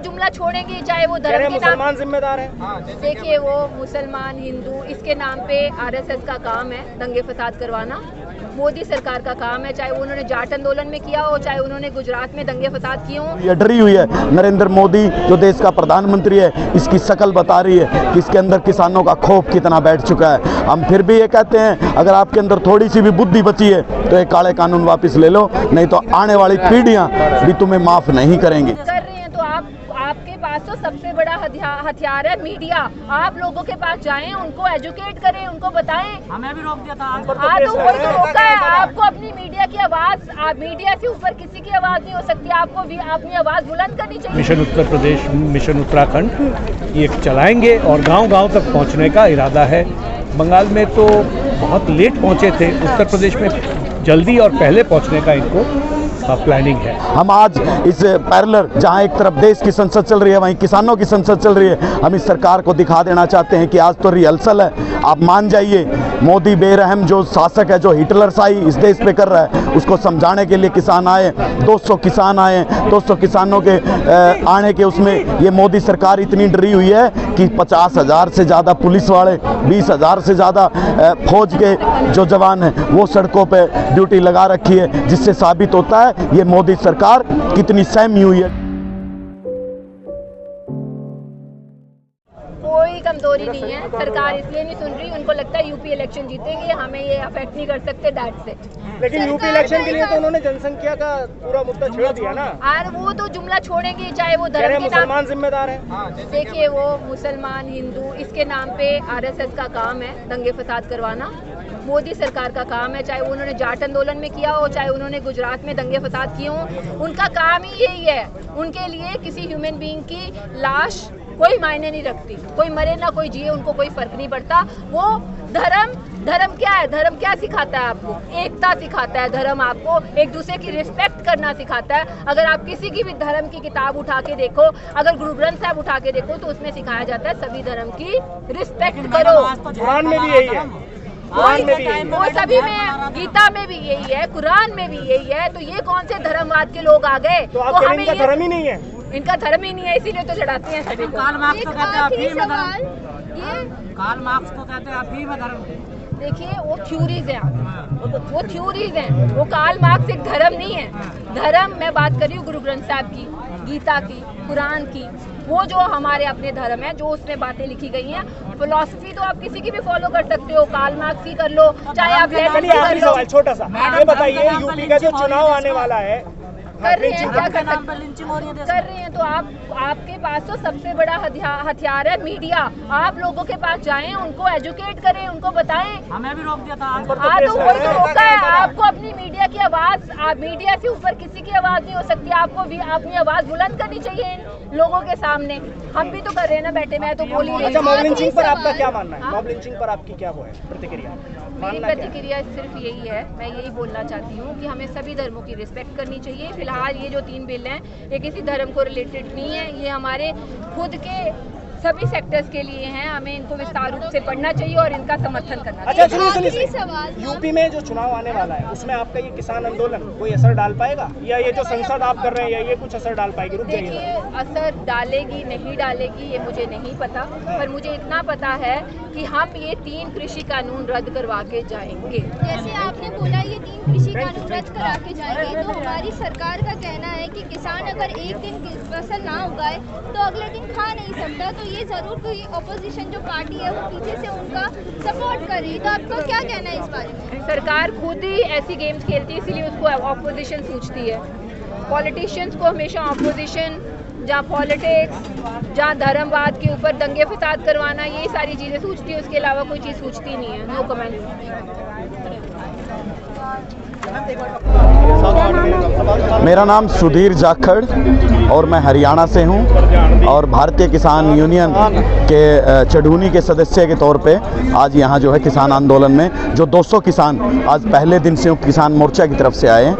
जुमला छोड़ेंगे, चाहे वो धर्म के नाम। मुसलमान जिम्मेदार है। देखिए, वो मुसलमान हिंदू इसके नाम पे आरएसएस का काम है दंगे फसाद करवाना। मोदी सरकार का काम है, चाहे उन्होंने जाट आंदोलन में किया हो, चाहे उन्होंने गुजरात में दंगे फसाद किए हो। ये डरी हुई है। नरेंद्र मोदी जो देश का प्रधानमंत्री है, इसकी शक्ल बता रही है कि इसके अंदर किसानों का खौफ कितना बैठ चुका है। हम फिर भी ये कहते हैं, अगर आपके अंदर थोड़ी सी भी बुद्धि बची है तो ये काले कानून वापस ले लो, नहीं तो आने वाली पीढ़ियां भी तुम्हें माफ नहीं करेंगी। कर रहे हैं तो आपके पास तो सबसे बड़ा हथियार है मीडिया। आप लोगों के पास जाएं, उनको एजुकेट करें, उनको बताएं। हमें भी रोक दिया था। तो वही तो रोका है। आपको अपनी मीडिया की आवाज, मीडिया से ऊपर किसी की आवाज नहीं हो सकती। आपको भी अपनी आवाज बुलंद करनी चाहिए। मिशन उत्तर प्रदेश, मिशन उत्तराखंड ये चलाएंगे और गांव-गांव तक पहुंचने का इरादा है। बंगाल में तो बहुत लेट पहुंचे थे, उत्तर प्रदेश में जल्दी और पहले पहुंचने का इनको प्लानिंग है। हम आज इस पैरेलल, जहां एक तरफ देश की संसद चल रही है, वहीं किसानों की संसद चल रही है, हम इस सरकार को दिखा देना चाहते हैं कि आज तो रिहर्सल है। आप मान जाइए, मोदी बेरहम जो शासक है, जो हिटलरशाही इस देश पे कर रहा है, उसको समझाने के लिए किसान आए। 200 किसान आए। 200 किसानों के आने के उसमें ये मोदी सरकार इतनी डरी हुई है कि 50,000 से ज़्यादा पुलिस वाले, 20,000 से ज़्यादा फौज के जो जवान हैं वो सड़कों पे ड्यूटी लगा रखी है, जिससे साबित होता है ये मोदी सरकार कितनी सहमी हुई है। कोई कमजोरी नहीं है, सरकार इसलिए नहीं सुन रही, उनको लगता है यूपी इलेक्शन जीतेंगे, हमें ये अफेक्ट नहीं कर सकते, दैट्स इट। लेकिन यूपी इलेक्शन के लिए तो उन्होंने जनसंख्या का पूरा मुद्दा छेड़ दिया ना। और वो तो जुमला छोड़ेंगे, चाहे वो धर्म के नाम। मुसलमान जिम्मेदार है। देखिए, वो मुसलमान हिंदू इसके नाम पे आरएसएस का काम है दंगे फसाद करवाना। मोदी सरकार का काम है, चाहे उन्होंने जाट आंदोलन में किया हो, चाहे उन्होंने गुजरात में दंगे फसाद किए हो। उनका काम ही यही है। उनके लिए किसी ह्यूमन बीइंग की लाश कोई मायने नहीं रखती। कोई मरे ना कोई जिए, उनको कोई फर्क नहीं पड़ता। वो धर्म क्या है? धर्म क्या सिखाता है आपको? एकता सिखाता है धर्म आपको, एक दूसरे की रिस्पेक्ट करना सिखाता है। अगर आप किसी की भी धर्म की किताब उठा के देखो, अगर गुरु ग्रंथ साहब उठा के देखो, तो उसमें सिखाया जाता है सभी धर्म की रिस्पेक्ट करो। कुरान में भी यही है। वो सभी में, गीता में भी यही है, कुरान में भी यही है। तो ये कौन से धर्मवाद के लोग आ गए? तो हमें इनका धर्म ही नहीं है। इनका धर्म ही नहीं है, इसीलिए तो चढ़ाते हैं सभी को। कार्ल मार्क्स तो कहते हैं अफीम है धर्म। कार्ल मार्क्स तो कहते हैं अफीम है धर्म। देखिए, वो थ्योरीज हैं, वो थ्योरीज हैं। वो कार्ल मार्क्स एक धर्म नहीं है। धर्म, मैं बात कर रही हूँ गुरु ग्रंथ साहब की, गीता की, कुरान की। वो जो हमारे अपने धर्म है, जो उसमें बातें लिखी गई हैं। फिलॉसफी तो आप किसी की भी फॉलो कर सकते हो, कार्ल मार्क्स की कर लो, चाहे आप सवाल छोटा सा ये बताइए, यूपी का जो चुनाव आने वाला है, कर रहे हैं, क्या कर रहे हैं? तो आपके पास तो सबसे बड़ा हथियार है मीडिया। आप लोगों के पास जाएं, उनको एजुकेट करें, उनको बताएं। हमें भी रोक दिया था। तो वही तो रोका है। आपको अपनी मीडिया की आवाज, मीडिया से ऊपर किसी की आवाज नहीं हो सकती। आपको भी अपनी आवाज बुलंद करनी चाहिए इन लोगों के सामने। हम भी तो कर रहे हैं ना बैठे, मैं तो बोल ही रही। अच्छा, मॉब लिंचिंग पर आपका क्या मानना है? मॉब लिंचिंग पर आपकी क्या वो है प्रतिक्रिया? मेरी प्रतिक्रिया सिर्फ यही है, मैं यही बोलना चाहती हूँ कि हमें सभी धर्मों की रिस्पेक्ट करनी चाहिए। फिलहाल ये जो 3 बिल हैं, ये किसी धर्म को रिलेटेड नहीं है, ये हमारे खुद के सभी सेक्टर्स के लिए हैं। हमें इनको विस्तार रूप से पढ़ना चाहिए और इनका समर्थन करना चाहिए। अच्छा, सुनिए, यूपी में जो चुनाव आने वाला है, उसमें आपका ये किसान आंदोलन कोई असर डाल पाएगा, या ये जो संसद आप कर रहे हैं, या ये कुछ असर डाल पाएगी? देखिए, असर डालेगी नहीं डालेगी ये मुझे नहीं पता, पर मुझे इतना पता है कि हम ये 3 कृषि कानून रद्द करवा के जाएंगे। जैसे आपने बोला ये 3 कृषि कानून रद्द करा के जाएंगे, तो हमारी सरकार का कहना है कि किसान अगर एक दिन फसल ना उगाए तो अगले दिन खा नहीं सकता। तो ये जरूर कोई ऑपोजिशन जो पार्टी है वो पीछे से उनका सपोर्ट कर रही है। तो आपका क्या कहना है इस बारे में? सरकार खुद ही ऐसी गेम्स खेलती है, इसीलिए उसको ऑपोजिशन सूझती है। पॉलिटिशियंस को हमेशा ऑपोजिशन, जहाँ पॉलिटिक्स, जहाँ धर्मवाद के ऊपर दंगे फसाद करवाना, ये सारी चीज़ें सूझती है। उसके अलावा कोई चीज़ सूझती नहीं है। No comment. मेरा नाम सुधीर जाखड़ और मैं हरियाणा से हूं और भारतीय किसान यूनियन के चढ़ूनी के सदस्य के तौर पे आज यहाँ जो है किसान आंदोलन में जो 200 किसान आज पहले दिन से किसान मोर्चा की तरफ से आए हैं,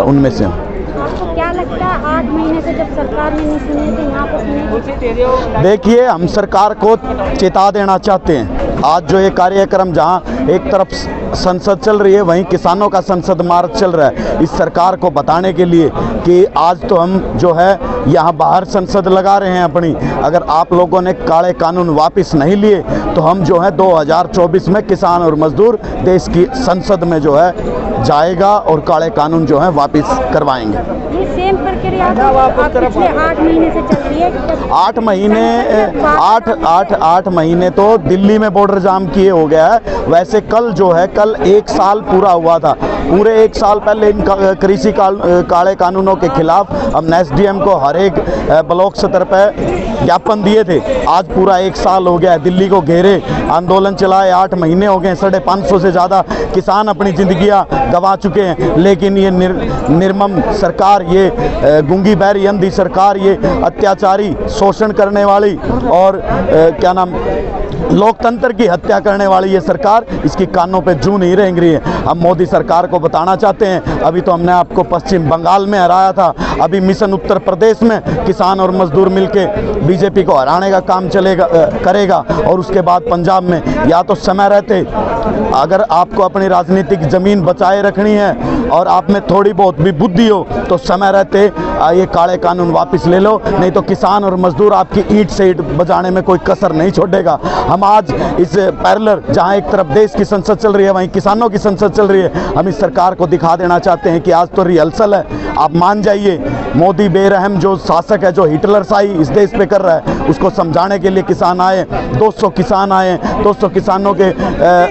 उनमें से हूँ। आपको क्या लगता है 8 महीने से जब सरकार ने नहीं सुनी तो यहाँ पर सुनी? देखिए, हम सरकार को चेता देना चाहते हैं आज जो ये कार्यक्रम जहां एक तरफ संसद चल रही है, वहीं किसानों का संसद मार्च चल रहा है, इस सरकार को बताने के लिए कि आज तो हम जो है यहाँ बाहर संसद लगा रहे हैं अपनी, अगर आप लोगों ने काले कानून वापस नहीं लिए तो हम जो है 2024 में किसान और मजदूर देश की संसद में जो है जाएगा और काले कानून जो है वापस करवाएंगे। ये सेम प्रक्रिया पिछले 8 महीने से चल रही है। 8 महीने तो दिल्ली में बॉर्डर जाम किए हो गया है। वैसे कल जो है, कल 1 साल पूरा हुआ था। पूरे 1 साल पहले इन कृषि काले कानूनों के खिलाफ हमने एसडीएम को हर एक ब्लॉक स्तर पर ज्ञापन दिए थे। आज पूरा 1 साल हो गया है, दिल्ली को घेरे आंदोलन चलाए 8 महीने हो गए। 550 से ज़्यादा किसान अपनी जिंदगियां गंवा चुके हैं, लेकिन ये निर्मम सरकार, ये गूंगी बहरी अंधी सरकार, ये अत्याचारी, शोषण करने वाली और क्या नाम लोकतंत्र की हत्या करने वाली ये सरकार, इसकी कानों पे जूं नहीं रेंग रही है। हम मोदी सरकार को बताना चाहते हैं, अभी तो हमने आपको पश्चिम बंगाल में हराया था, अभी मिशन उत्तर प्रदेश में किसान और मजदूर मिलके बीजेपी को हराने का काम करेगा और उसके बाद पंजाब में। या तो समय रहते, अगर आपको अपनी राजनीतिक ज़मीन बचाए रखनी है और आप में थोड़ी बहुत भी बुद्धि हो तो समय रहते ये काले कानून वापस ले लो, नहीं तो किसान और मजदूर आपकी ईंट से ईंट बजाने में कोई कसर नहीं छोड़ेगा। हम आज इस पैरेलल, जहां एक तरफ देश की संसद चल रही है, वहीं किसानों की संसद चल रही है, हम इस सरकार को दिखा देना चाहते हैं कि आज तो रिहर्सल है। आप मान जाइए, मोदी बेरहम जो शासक है, जो हिटलरशाही इस देश पे कर रहा है, उसको समझाने के लिए किसान आए। 200 किसान आए, 200 किसानों के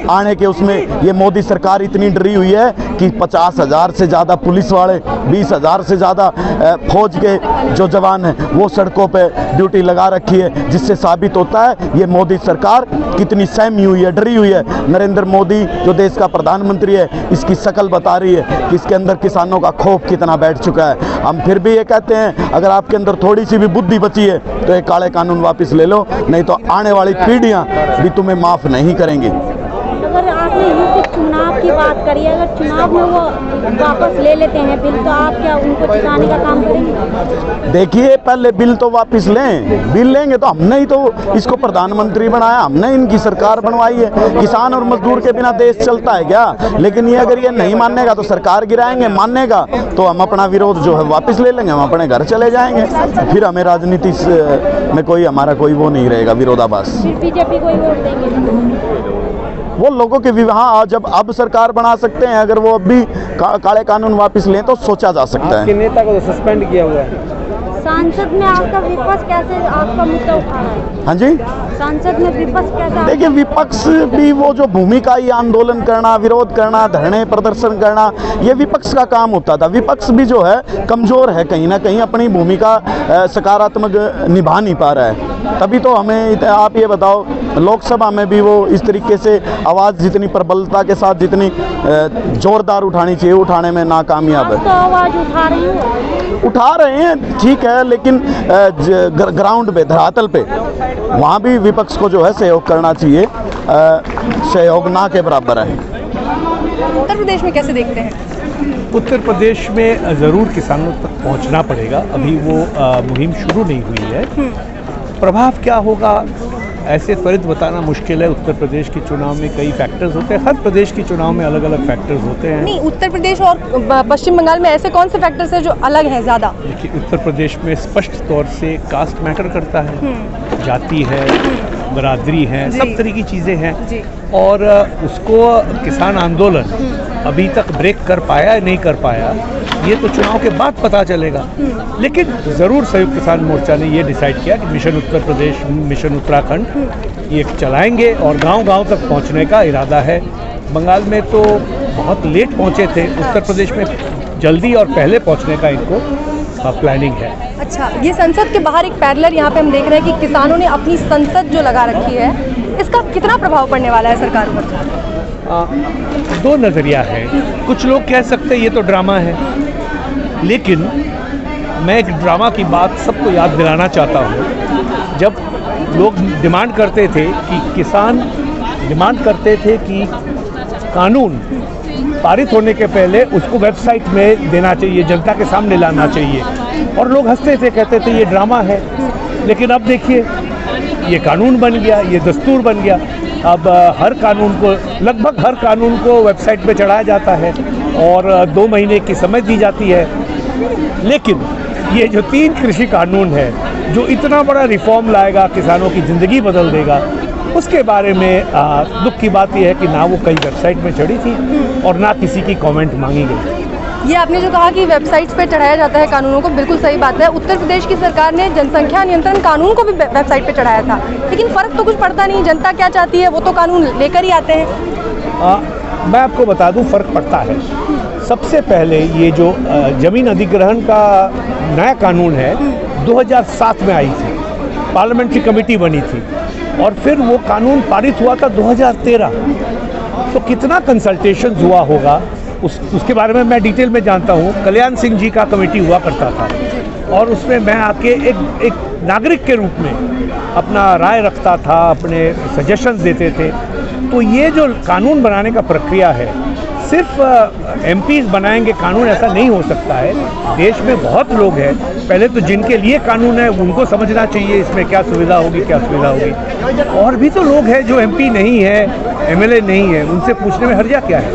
आने के उसमें ये मोदी सरकार इतनी डरी हुई है कि 50,000 से ज़्यादा पुलिस वाले, 20,000 से ज़्यादा फौज के जो जवान हैं वो सड़कों पे ड्यूटी लगा रखी है, जिससे साबित होता है ये मोदी सरकार कितनी सहमी हुई है, डरी हुई है। नरेंद्र मोदी जो देश का प्रधानमंत्री है, इसकी शक्ल बता रही है कि इसके अंदर किसानों का खौफ कितना बैठ चुका है। हम फिर भी ये कहते हैं, अगर आपके अंदर थोड़ी सी भी बुद्धि बची है तो ये काले कानून वापस ले लो, नहीं तो आने वाली पीढ़ियां भी तुम्हें माफ़ नहीं करेंगी। अगर आपने यूपी चुनाव की बात करी, अगर चुनाव में वो वापस ले लेते हैं बिल, तो आप क्या उनको जिताने का काम करेंगे? देखिए, पहले बिल तो वापस लें। बिल लेंगे तो हमने ही तो इसको प्रधानमंत्री बनाया, हमने इनकी सरकार बनवाई है। किसान और मजदूर के बिना देश चलता है क्या? लेकिन ये अगर ये नहीं मानेगा तो सरकार गिराएंगे, मानेगा तो हम अपना विरोध जो है वापस ले लेंगे, हम अपने घर चले जाएंगे। फिर हमें राजनीति में कोई हमारा कोई वो नहीं रहेगा, विरोधाभास। बीजेपी को ही वोट देंगे? वो लोगों के विवाह जब अब सरकार बना सकते हैं, अगर वो अब भी काले कानून वापस लें तो सोचा जा सकता है। आपके नेता को तो सस्पेंड किया हुआ है। सांसद में आपका विपक्ष कैसे आपका मुद्दा उठा रहा है? हाँ जी, सांसद में विपक्ष कैसा? देखिए, विपक्ष भी वो जो भूमिका, ये आंदोलन करना, विरोध करना, धरने प्रदर्शन करना, ये विपक्ष का काम होता था। विपक्ष भी जो है कमज़ोर है, कहीं ना कहीं अपनी भूमिका सकारात्मक निभा नहीं पा रहा है। तभी तो हमें, आप ये बताओ, लोकसभा में भी वो इस तरीके से आवाज़ जितनी प्रबलता के साथ, जितनी जोरदार उठानी चाहिए, उठाने में नाकामयाब है। तो आवाज़ उठा रहे हैं, ठीक है, लेकिन ग्राउंड पे, धरातल पे, वहाँ भी विपक्ष को जो है सहयोग करना चाहिए। सहयोग ना के बराबर है। उत्तर प्रदेश में कैसे देखते हैं? उत्तर प्रदेश में ज़रूर किसानों तक पहुंचना पड़ेगा। अभी वो मुहिम शुरू नहीं हुई है। प्रभाव क्या होगा ऐसे त्वरित बताना मुश्किल है। उत्तर प्रदेश के चुनाव में कई फैक्टर्स होते हैं, हर प्रदेश के चुनाव में अलग अलग फैक्टर्स होते हैं। नहीं, उत्तर प्रदेश और पश्चिम बंगाल में ऐसे कौन से फैक्टर्स हैं जो अलग हैं ज़्यादा? देखिए, उत्तर प्रदेश में स्पष्ट तौर से कास्ट मैटर करता है, जाति है, बरादरी है, सब तरह की चीज़ें हैं, और उसको किसान आंदोलन अभी तक ब्रेक कर पाया या नहीं कर पाया, ये तो चुनाव के बाद पता चलेगा। लेकिन ज़रूर संयुक्त किसान मोर्चा ने ये डिसाइड किया कि मिशन उत्तर प्रदेश, मिशन उत्तराखंड ये चलाएंगे और गांव-गांव तक पहुंचने का इरादा है। बंगाल में तो बहुत लेट पहुंचे थे, उत्तर प्रदेश में जल्दी और पहले पहुंचने का इनको प्लानिंग है। अच्छा, ये संसद के बाहर एक पैरेलल यहाँ पे हम देख रहे हैं कि किसानों ने अपनी संसद जो लगा रखी है, इसका कितना प्रभाव पड़ने वाला है सरकार पर? दो नज़रिया है। कुछ लोग कह सकते हैं ये तो ड्रामा है, लेकिन मैं एक ड्रामा की बात सबको याद दिलाना चाहता हूँ। जब लोग डिमांड करते थे कि किसान डिमांड करते थे कि कानून पारित होने के पहले उसको वेबसाइट में देना चाहिए, जनता के सामने लाना चाहिए, और लोग हंसते थे, कहते थे ये ड्रामा है। लेकिन अब देखिए, ये कानून बन गया, ये दस्तूर बन गया। अब लगभग हर कानून को वेबसाइट पे चढ़ाया जाता है और 2 महीने की समय दी जाती है। लेकिन ये जो 3 कृषि कानून है जो इतना बड़ा रिफॉर्म लाएगा, किसानों की ज़िंदगी बदल देगा, उसके बारे में दुख की बात यह है कि ना वो कहीं वेबसाइट में चढ़ी थी और ना किसी की कमेंट मांगी गई। ये आपने जो कहा कि वेबसाइट्स पे चढ़ाया जाता है कानूनों को, बिल्कुल सही बात है। उत्तर प्रदेश की सरकार ने जनसंख्या नियंत्रण कानून को भी वेबसाइट पे चढ़ाया था, लेकिन फ़र्क तो कुछ पड़ता नहीं। जनता क्या चाहती है वो तो कानून लेकर ही आते हैं। मैं आपको बता दूं, फ़र्क पड़ता है। सबसे पहले ये जो ज़मीन अधिग्रहण का नया कानून है 2007 में आई थी, पार्लियामेंट्री कमेटी बनी थी और फिर वो कानून पारित हुआ था 2013। तो कितना कंसल्टेशन हुआ होगा उसके बारे में मैं डिटेल में जानता हूँ। कल्याण सिंह जी का कमेटी हुआ करता था और उसमें मैं आके एक नागरिक के रूप में अपना राय रखता था, अपने सजेशंस देते थे। तो ये जो कानून बनाने का प्रक्रिया है, सिर्फ एमपीज़ बनाएंगे कानून, ऐसा नहीं हो सकता है। देश में बहुत लोग हैं, पहले तो जिनके लिए कानून है उनको समझना चाहिए इसमें क्या सुविधा होगी, क्या सुविधा होगी। और भी तो लोग हैं जो एमपी नहीं है, एमएलए नहीं है, उनसे पूछने में हर्जा क्या है।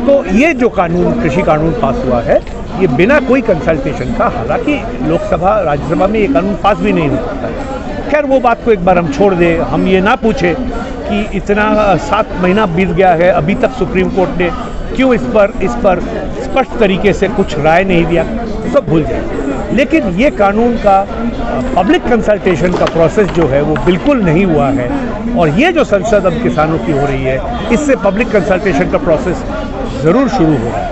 तो ये जो कानून, कृषि कानून पास हुआ है, ये बिना कोई कंसल्टेशन का, हालांकि लोकसभा राज्यसभा में ये कानून पास भी नहीं हो सकता है। खैर वो बात को एक बार हम छोड़ दें, हम ये ना पूछें कि इतना 7 महीना बीत गया है, अभी तक सुप्रीम कोर्ट ने क्यों इस पर स्पष्ट तरीके से कुछ राय नहीं दिया, सब भूल जाए। लेकिन ये कानून का पब्लिक कंसल्टेशन का प्रोसेस जो है वो बिल्कुल नहीं हुआ है और ये जो संसद अब किसानों की हो रही है, इससे पब्लिक कंसल्टेशन का प्रोसेस ज़रूर शुरू होगा।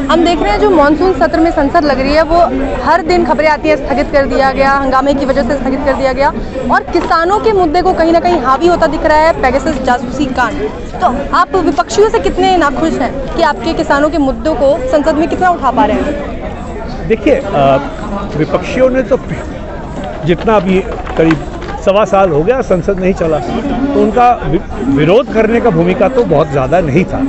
हम देख रहे हैं जो मानसून सत्र में संसद लग रही है वो हर दिन खबरें आती हैं स्थगित कर दिया गया, हंगामे की वजह से स्थगित कर दिया गया और किसानों के मुद्दे को कहीं ना कहीं हावी होता दिख रहा है पेगासस जासूसी कांड। तो आप विपक्षियों से कितने नाखुश हैं कि आपके किसानों के मुद्दों को संसद में कितना उठा पा रहे हैं? देखिए, विपक्षियों ने तो जितना अभी करीब 1.25 साल हो गया संसद नहीं चला, तो उनका विरोध करने का भूमिका तो बहुत ज़्यादा नहीं था।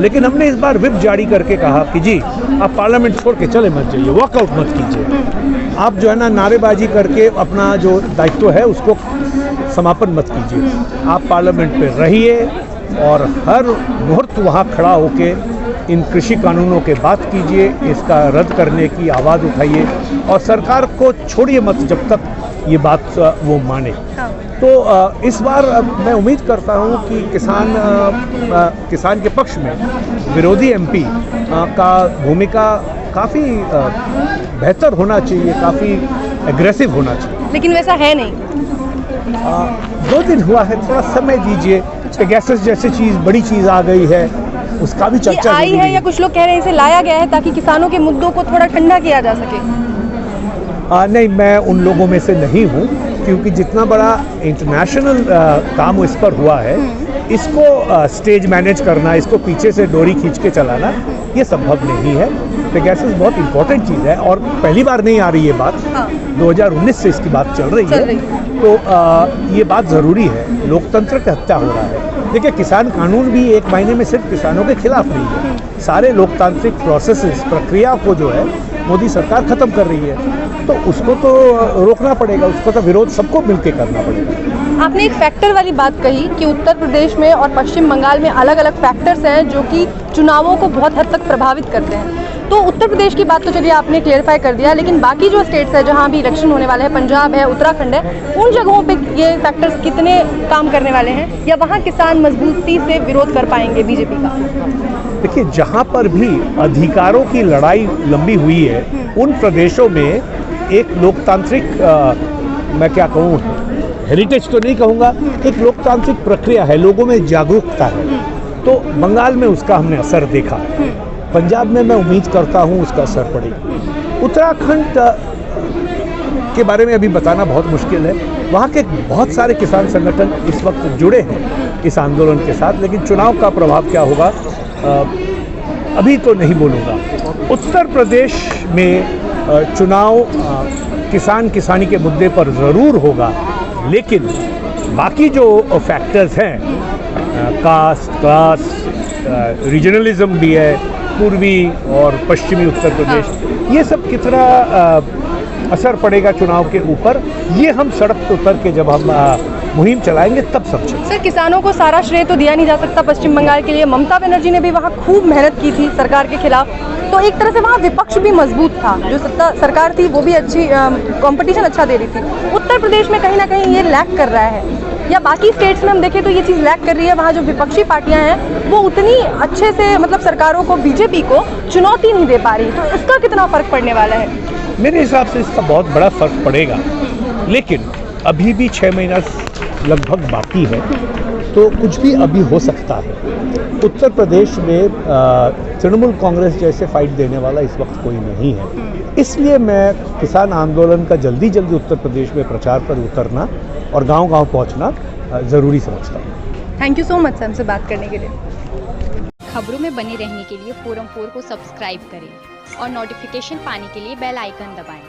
लेकिन हमने इस बार व्हिप जारी करके कहा कि जी आप पार्लियामेंट छोड़ के चले मत जाइए, वॉकआउट मत कीजिए, आप जो है ना नारेबाजी करके अपना जो दायित्व है उसको समापन मत कीजिए, आप पार्लियामेंट पे रहिए और हर मुहूर्त वहाँ खड़ा होके इन कृषि कानूनों के बात कीजिए, इसका रद्द करने की आवाज़ उठाइए और सरकार को छोड़िए मत जब तक ये बात वो माने। तो इस बार मैं उम्मीद करता हूँ कि किसान के पक्ष में विरोधी एमपी का भूमिका काफ़ी बेहतर होना चाहिए, काफ़ी एग्रेसिव होना चाहिए। लेकिन वैसा है नहीं। 2 दिन हुआ है, थोड़ा समय दीजिए। पेगासस जैसी चीज़, बड़ी चीज़ आ गई है, उसका भी चर्चा आई है या कुछ लोग कह रहे हैं इसे लाया गया है ताकि किसानों के मुद्दों को थोड़ा ठंडा किया जा सके? नहीं, मैं उन लोगों में से नहीं हूँ, क्योंकि जितना बड़ा इंटरनेशनल काम इस पर हुआ है, इसको स्टेज मैनेज करना, इसको पीछे से डोरी खींच के चलाना, ये संभव नहीं है। पेगासस बहुत इंपॉर्टेंट चीज़ है और पहली बार नहीं आ रही ये बात, 2019 से इसकी बात चल रही है। तो ये बात ज़रूरी है, लोकतंत्र की हत्या हो रहा है। देखिए, किसान कानून भी 1 महीने में सिर्फ किसानों के खिलाफ नहीं है, सारे लोकतांत्रिक प्रोसेसेस, प्रक्रिया को जो है मोदी सरकार ख़त्म कर रही है, तो उसको तो रोकना पड़ेगा, उसको तो विरोध सबको मिलकर करना पड़ेगा। आपने एक फैक्टर वाली बात कही कि उत्तर प्रदेश में और पश्चिम बंगाल में अलग अलग फैक्टर्स हैं जो कि चुनावों को बहुत हद तक प्रभावित करते हैं। तो उत्तर प्रदेश की बात तो चलिए आपने क्लियरफाई कर दिया, लेकिन बाकी जो स्टेट्स है जहां भी इलेक्शन होने वाले हैं, पंजाब है, उत्तराखंड है, उन जगहों पे ये फैक्टर्स कितने काम करने वाले हैं या वहां किसान मजबूती से विरोध कर पाएंगे बीजेपी का? देखिए, जहां पर भी अधिकारों की लड़ाई लंबी हुई है, उन प्रदेशों में एक लोकतांत्रिक मैं क्या कहूँ, हेरिटेज तो नहीं कहूँगा, एक लोकतांत्रिक प्रक्रिया है, लोगों में जागरूकता है। तो बंगाल में उसका हमने असर देखा, पंजाब में मैं उम्मीद करता हूँ उसका असर पड़ेगा। उत्तराखंड के बारे में अभी बताना बहुत मुश्किल है, वहाँ के बहुत सारे किसान संगठन इस वक्त जुड़े हैं इस आंदोलन के साथ, लेकिन चुनाव का प्रभाव क्या होगा अभी तो नहीं बोलूँगा। उत्तर प्रदेश में चुनाव किसानी के मुद्दे पर ज़रूर होगा, लेकिन बाकी जो फैक्टर्स हैं, कास्ट, क्लास, रीजनलिज्म भी है, पूर्वी और पश्चिमी उत्तर प्रदेश, ये सब कितना असर पड़ेगा चुनाव के ऊपर, ये हम सड़क पर उतर के जब हम मुहिम चलाएंगे तब सब चलेगा। सर, किसानों को सारा श्रेय तो दिया नहीं जा सकता पश्चिम बंगाल के लिए। ममता बनर्जी ने भी वहाँ खूब मेहनत की थी सरकार के खिलाफ, तो एक तरह से वहाँ विपक्ष भी मजबूत था, जो सरकार थी वो भी अच्छी कंपटीशन अच्छा दे रही थी। उत्तर प्रदेश में कहीं ना कहीं ये लैक कर रहा है, या बाकी स्टेट्स में हम देखें तो ये चीज़ लैक कर रही है। वहाँ जो विपक्षी पार्टियां हैं वो उतनी अच्छे से मतलब सरकारों को, बीजेपी को चुनौती नहीं दे पा रही, तो इसका कितना फ़र्क पड़ने वाला है? मेरे हिसाब से इसका बहुत बड़ा फर्क पड़ेगा, लेकिन अभी भी 6 महीना लगभग बाकी है, तो कुछ भी अभी हो सकता है। उत्तर प्रदेश में तृणमूल कांग्रेस जैसे फाइट देने वाला इस वक्त कोई नहीं है, इसलिए मैं किसान आंदोलन का जल्दी उत्तर प्रदेश में प्रचार पर उतरना और गांव-गांव पहुंचना ज़रूरी समझता हूँ। Thank you so much sir हमसे बात करने के लिए। खबरों में बने रहने के लिए फोरम 4 को सब्सक्राइब करें और नोटिफिकेशन पाने के लिए बेल आइकन दबाएं।